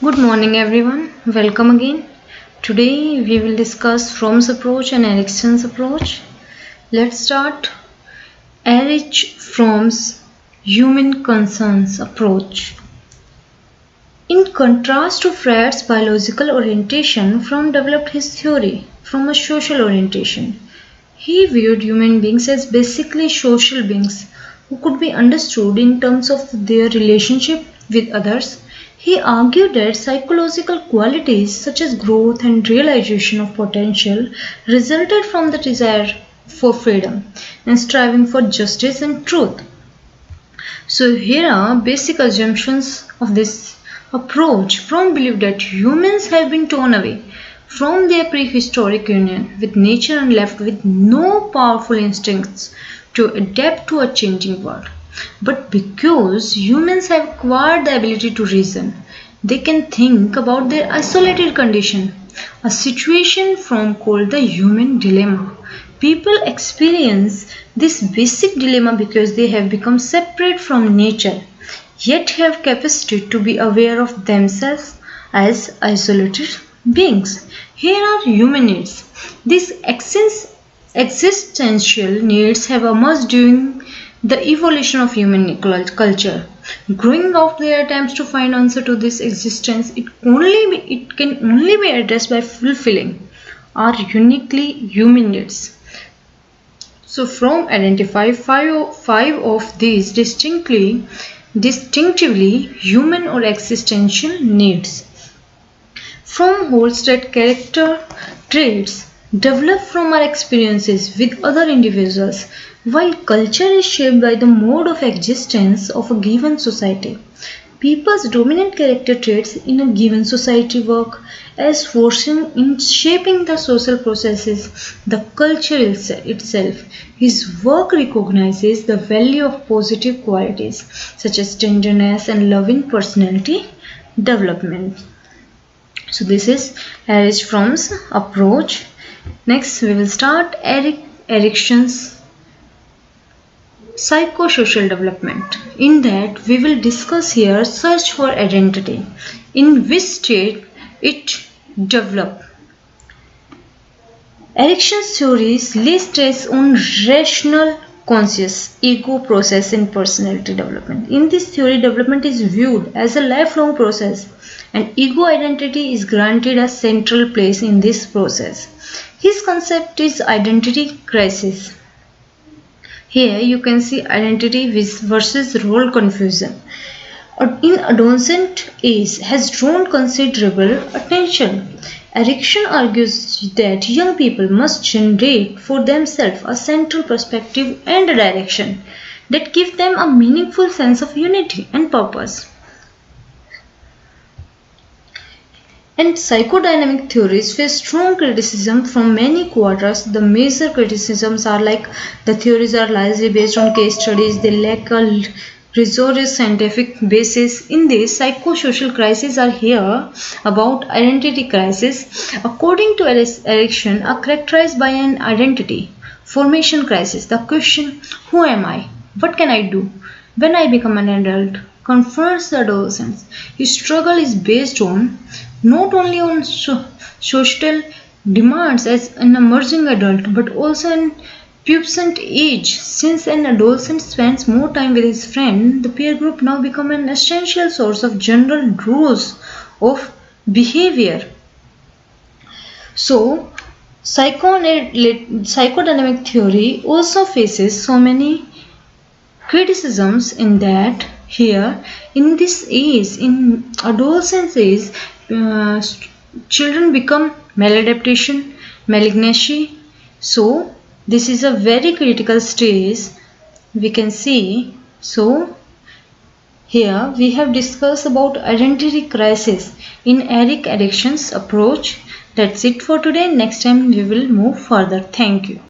Good morning everyone, welcome again. Today we will discuss Fromm's approach and Erikson's approach. Let's start. Erich Fromm's human concerns approach. In contrast to Freud's biological orientation, Fromm developed his theory from a social orientation. He viewed human beings as basically social beings who could be understood in terms of their relationship with others. He argued that psychological qualities such as growth and realization of potential resulted from the desire for freedom and striving for justice and truth. So here are basic assumptions of this approach. Fromm believed that humans have been torn away from their prehistoric union with nature and left with no powerful instincts to adapt to a changing world. But because humans have acquired the ability to reason, they can think about their isolated condition, a situation Fromm called the human dilemma. People experience this basic dilemma because they have become separate from nature, yet have capacity to be aware of themselves as isolated beings. Here are human needs. These existential needs have emerged during the evolution of human culture. Growing out their attempts to find answer to this existence, it can only be addressed by fulfilling our uniquely human needs. So Fromm identified five of these distinctively human or existential needs. Fromm holds that character traits develop from our experiences with other individuals, while culture is shaped by the mode of existence of a given society. People's dominant character traits in a given society work as forcing in shaping the social processes, the culture itself. His work recognizes the value of positive qualities such as tenderness and loving personality development. So this is Erich Fromm's approach. Next we will start Erikson's psychosocial development. In that we will discuss here search for identity, in which state it developed. Erikson's theories lay stress on rational conscious ego process in personality development. In this theory, development is viewed as a lifelong process and ego identity is granted a central place in this process. His concept is identity crisis. Here you can see identity versus role confusion. In adolescent age has drawn considerable attention. Erikson argues that young people must generate for themselves a central perspective and a direction that give them a meaningful sense of unity and purpose. And psychodynamic theories face strong criticism from many quarters. The major criticisms are like the theories are largely based on case studies, they lack a rigorous scientific basis. In this, psychosocial crises are here about identity crisis. According to Erikson, are characterized by an identity formation crisis. The question, who am I? What can I do when I become an adult, confronts the adolescents. His struggle is based on not only on social demands as an emerging adult but also in pubescent age. Since an adolescent spends more time with his friend, the peer group now become an essential source of general rules of behavior. So psychodynamic theory also faces so many criticisms in that here in this age, in adolescence age, children become maladaptation, malignancy. So this is a very critical stage we can see. So here we have discussed about identity crisis in Erikson's approach. That's it for today. Next time we will move further. Thank you.